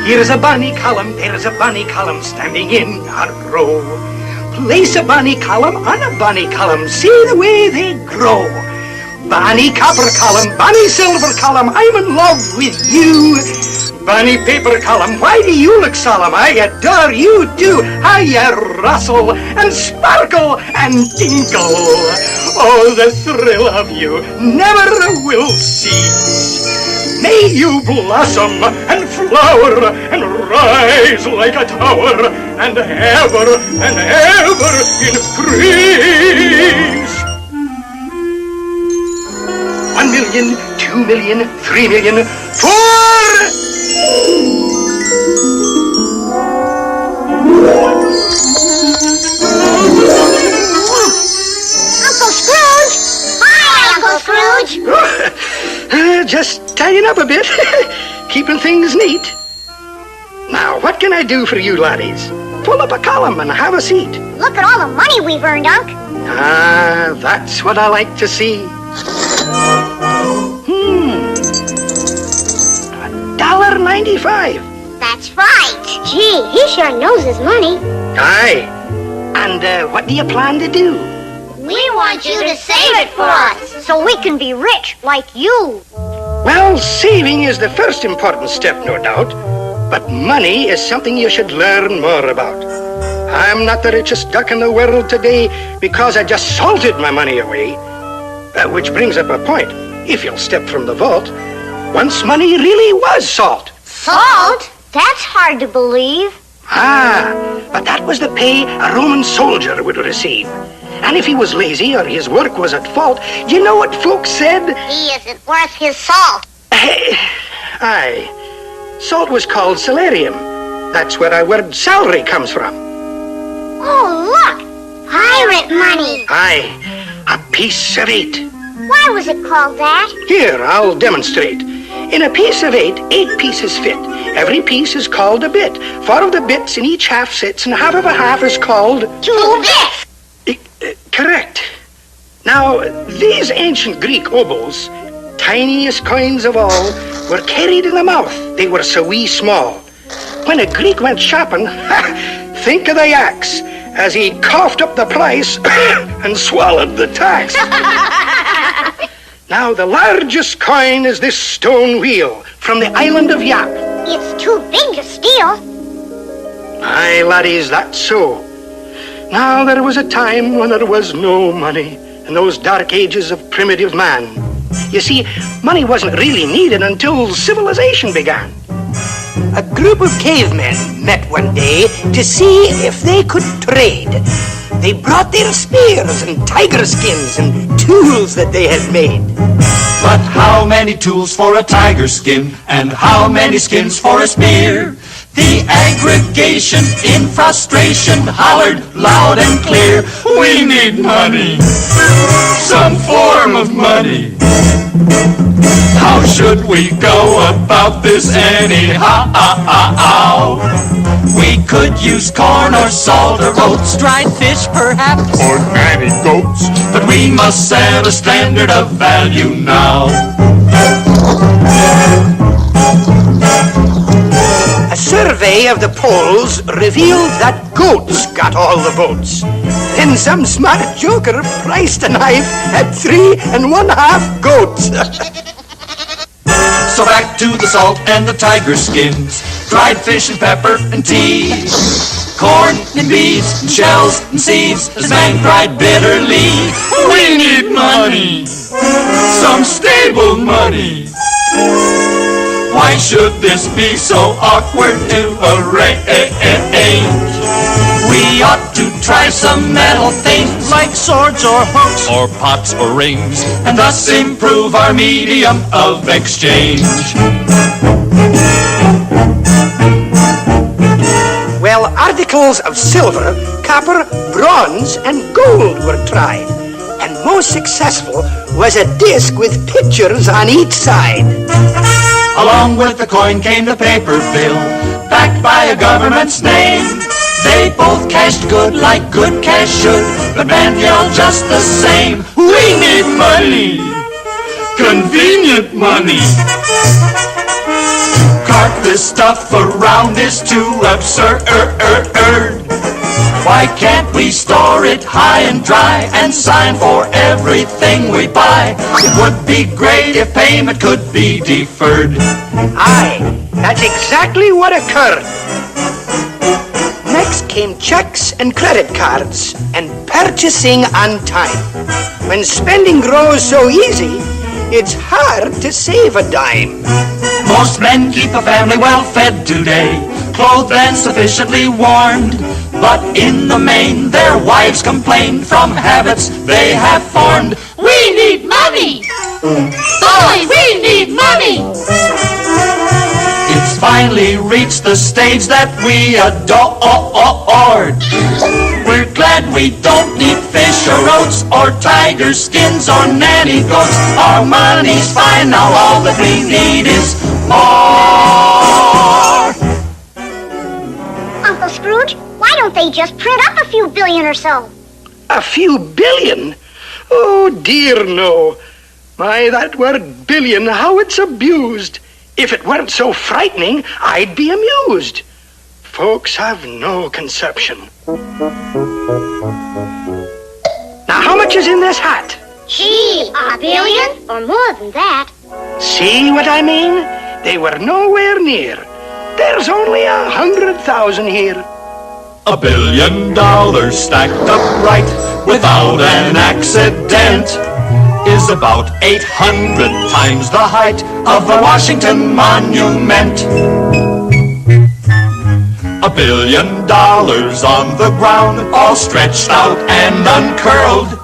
Here's a bonny column, there's a bonny column standing in a row. Place a bonny column on a bonny column, see the way they grow. Bonny copper column, bonny silver column, I'm in love with you. Bonny paper column, why do you look solemn? I adore you too. How you rustle and sparkle and tinkle. Oh, the thrill of you never will cease. May you blossom and flower and rise like a tower and ever increase. 1 million, 2 million, 3 million, 4... Uncle Scrooge! Hi, Uncle Scrooge! Just tidying up a bit, keeping things neat. Now, what can I do for you laddies? Pull up a column and have a seat. Look at all the money we've earned, Unc. Ah, that's what I like to see. $1.95. That's right. Gee, he sure knows his money. Aye. And what do you plan to do? We want you to save it for us, so we can be rich like you. Well, saving is the first important step, no doubt. But money is something you should learn more about. I'm not the richest duck in the world today because I just salted my money away. Which brings up a point. If you'll step from the vault, once money really was salt. Salt? That's hard to believe. Ah, but that was the pay a Roman soldier would receive. And if he was lazy or his work was at fault, do you know what folks said? He isn't worth his salt. Aye. Salt was called salarium. That's where our word salary comes from. Oh, look! Pirate money. Aye, a piece of 8. Why was it called that? Here, I'll demonstrate. In a piece of 8, 8 pieces fit. Every piece is called a bit. 4 of the bits in each half sits, and half of a half is called... 2 bits! Correct. Now, these ancient Greek obols, tiniest coins of all, were carried in the mouth. They were so wee small. When a Greek went shopping, think of the axe, as he coughed up the price and swallowed the tax. Now, the largest coin is this stone wheel from the island of Yap. It's too big to steal. Aye, laddies, that's so. Now, there was a time when there was no money in those dark ages of primitive man. You see, money wasn't really needed until civilization began. A group of cavemen met one day to see if they could trade. They brought their spears and tiger skins and tools that they had made. But how many tools for a tiger skin, and how many skins for a spear? The aggregation in frustration hollered loud and clear, we need money, some form of money. How should we go about this anyhow? We could use corn or salt or oats, dried fish perhaps, or nanny goats, but we must set a standard of value now. A survey of the polls revealed that goats got all the votes. Then some smart joker priced a knife at 3 1/2 goats. So back to the salt and the tiger skins, dried fish and pepper and tea, corn and beans and shells and seeds, this man cried bitterly, we need money, some stable money. Why should this be so awkward to arrange? We ought to try some metal things like swords or hooks or pots or rings, and thus improve our medium of exchange. Well, articles of silver, copper, bronze, and gold were tried. And most successful was a disc with pictures on each side. Along with the coin came the paper bill, backed by a government's name. They both cashed good like good cash should, but man yelled just the same, we need money, convenient money. this stuff around is too absurd. Why can't we store it high and dry and sign for everything we buy? It would be great if payment could be deferred. Aye, that's exactly what occurred. Next came checks and credit cards and purchasing on time. When spending grows so easy, it's hard to save a dime. Most men keep a family well fed today, clothed and sufficiently warmed. But in the main, their wives complain from habits they have formed. We need money! Boys, we need money! It's finally reached the stage that we adored. We're glad we don't need fish or oats or tiger skins or nanny goats. Our money's fine now, all that we need is more. Uncle Scrooge, why don't they just print up a few billion or so? A few billion? Oh, dear, no. My, that word billion, how it's abused. If it weren't so frightening, I'd be amused. Folks have no conception. Now, how much is in this hat? Gee, a billion? Or more than that. See what I mean? They were nowhere near. There's only 100,000 here. $1 billion stacked upright without an accident is about 800 times the height of the Washington Monument. $1 billion on the ground, all stretched out and uncurled,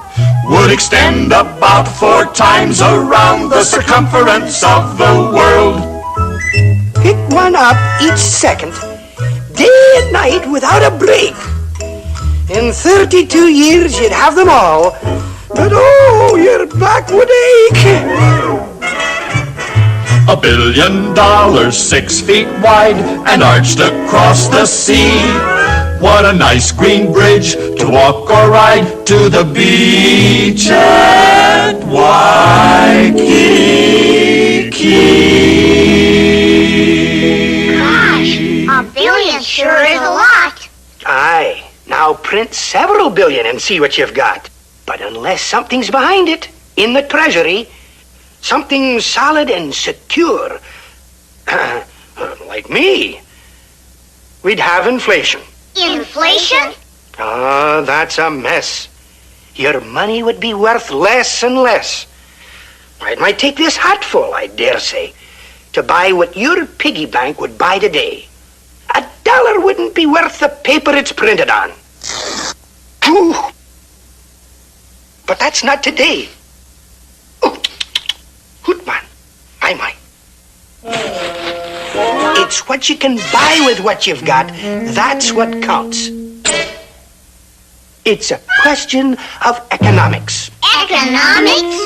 would extend about 4 times around the circumference of the world. Pick one up each second, day and night without a break. In 32 years you'd have them all, but oh, your back would ache. $1 billion, 6 feet wide and arched across the sea. What a nice green bridge to walk or ride to the beach at Waikiki. Gosh, $1 billion sure is a lot. Aye, now print several billion and see what you've got. But unless something's behind it, in the treasury, something solid and secure, like me, we'd have inflation. Inflation? Ah, that's a mess. Your money would be worth less and less. It might take this hatful, I dare say, to buy what your piggy bank would buy today. $1 wouldn't be worth the paper it's printed on. Phew. But that's not today. Oh, Hootman, my. It's what you can buy with what you've got. That's what counts. It's a question of economics. Economics?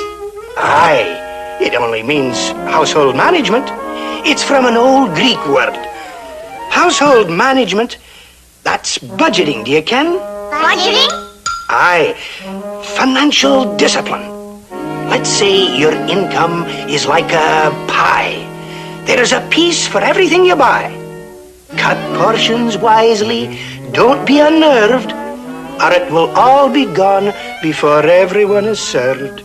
Aye, it only means household management. It's from an old Greek word. Household management, that's budgeting, do you ken? Budgeting? Aye, financial discipline. Let's say your income is like a pie. There's a piece for everything you buy. Cut portions wisely, don't be unnerved, or it will all be gone before everyone is served.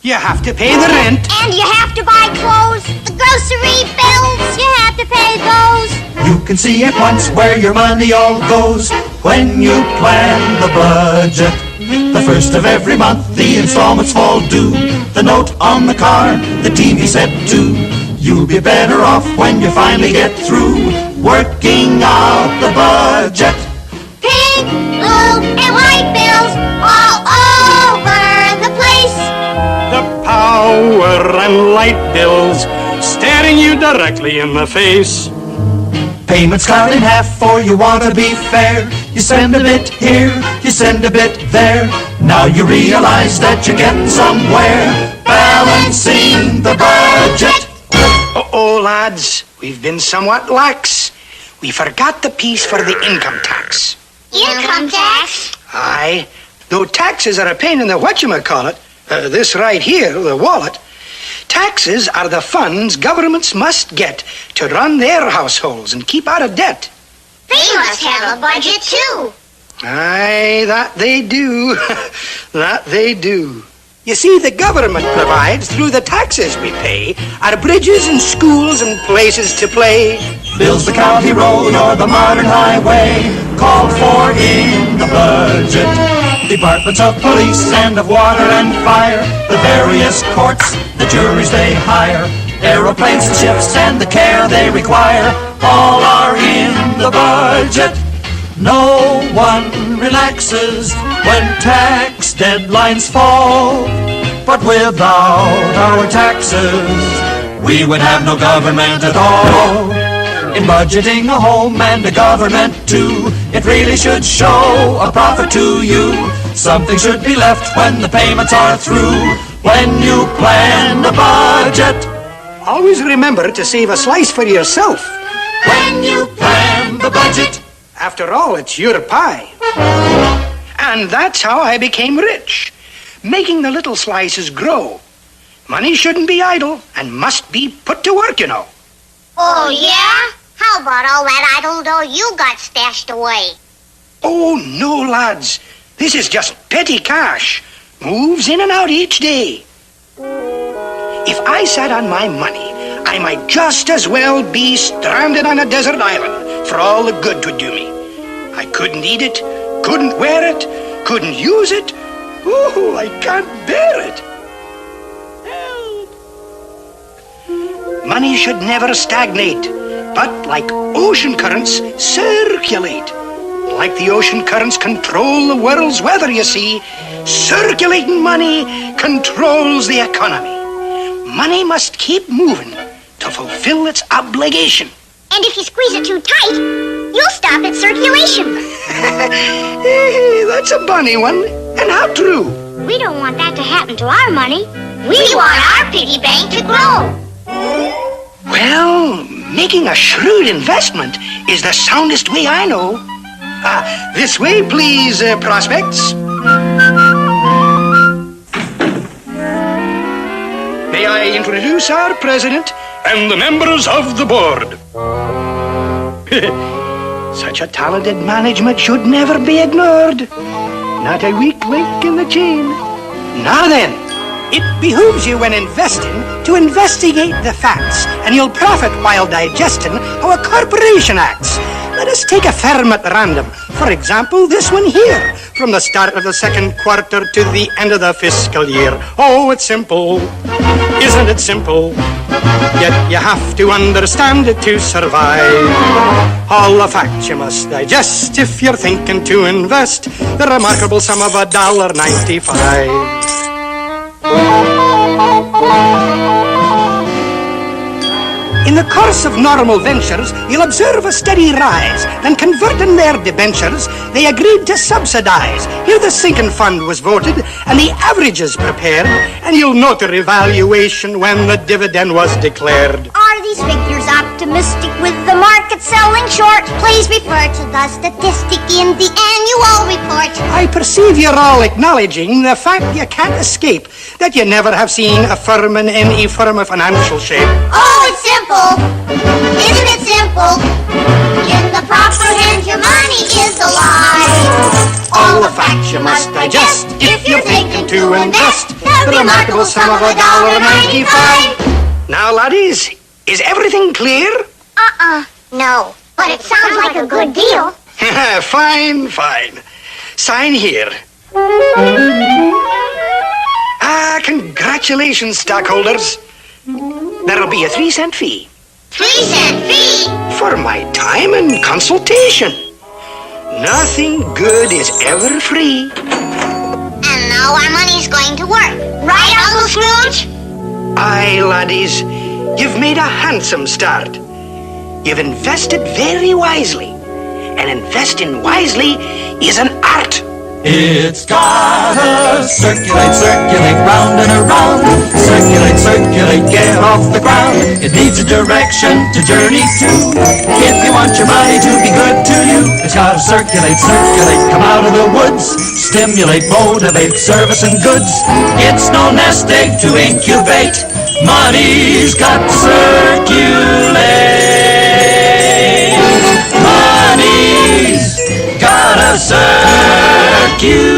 You have to pay the rent. And you have to buy clothes, the grocery bills, you have to pay those. You can see at once where your money all goes when you plan the budget. The first of every month, the installments fall due. The note on the car, the TV set too. You'll be better off when you finally get through working out the budget. Pink, blue, and white bills all over the place. The power and light bills staring you directly in the face. Payments cut in half, for you want to be fair. You send a bit here, you send a bit there. Now you realize that you're getting somewhere, balancing the budget. Uh-oh, lads, we've been somewhat lax. We forgot the piece for the income tax. Income tax? Aye, though taxes are a pain in the whatchamacallit, this right here, the wallet, Taxes are the funds governments must get to run their households and keep out of debt. They must have a budget, too. Aye, that they do. That they do. You see, the government provides, through the taxes we pay, our bridges and schools and places to play. Builds the county road or the modern highway, called for in the budget. Departments of police and of water and fire, the various courts, the juries they hire, aeroplanes and ships and the care they require, all are in the budget. No one relaxes when tax deadlines fall, but without our taxes, we would have no government at all. In budgeting a home and a government too, it really should show a profit to you. Something should be left when the payments are through, when you plan a budget. Always remember to save a slice for yourself. When you plan the budget. After all, it's your pie. And that's how I became rich, making the little slices grow. Money shouldn't be idle and must be put to work, you know. Oh, yeah? How about all that idle dough you got stashed away? Oh, no, lads. This is just petty cash. Moves in and out each day. If I sat on my money, I might just as well be stranded on a desert island for all the good 'twould do me. I couldn't eat it, couldn't wear it, couldn't use it. Oh, I can't bear it. Help. Money should never stagnate, but like ocean currents, circulate. Like the ocean currents control the world's weather, you see, circulating money controls the economy. Money must keep moving to fulfill its obligation. And if you squeeze it too tight, you'll stop its circulation. That's a bunny one. And how true. We don't want that to happen to our money. We want our piggy bank to grow. Well, making a shrewd investment is the soundest way I know. This way, please, prospects. May I introduce our president and the members of the board. Such a talented management should never be ignored. Not a weak link in the chain. Now then, it behooves you when investing to investigate the facts, and you'll profit while digesting how a corporation acts. Let us take a firm at random. For example, this one here, from the start of the second quarter to the end of the fiscal year. Oh, it's simple. Isn't it simple? Yet you have to understand it to survive. All the facts you must digest if you're thinking to invest the remarkable sum of $1.95. In the course of normal ventures, you'll observe a steady rise. Then converting their debentures, they agreed to subsidize. Here the sinking fund was voted, and the averages prepared, and you'll note a revaluation when the dividend was declared. Are these figures optimistic with the market selling short? Please refer to the statistic in the annual report. I perceive you're all acknowledging the fact you can't escape, that you never have seen a firm in any firm of financial shape. Oh, it's simple. Isn't it simple? In the proper hands, your money is alive. All the facts you must digest if you're thinking to invest the remarkable sum of $1.95. Now, laddies, is everything clear? No. But it sounds like a good deal. Fine, fine. Sign here. Congratulations, stockholders. There'll be a 3-cent fee. 3-cent fee? For my time and consultation. Nothing good is ever free. And now our money's going to work. Right, Uncle Scrooge? Aye, laddies, you've made a handsome start. You've invested very wisely. And investing wisely is an art. It's gotta circulate, circulate, round and around. Circulate, circulate, get off the ground. It needs a direction to journey to. If you want your money to be good to you, it's gotta circulate, circulate, come out of the woods. Stimulate, motivate, service and goods. It's no nest egg to incubate. Money's got to circulate. Money's gotta circulate.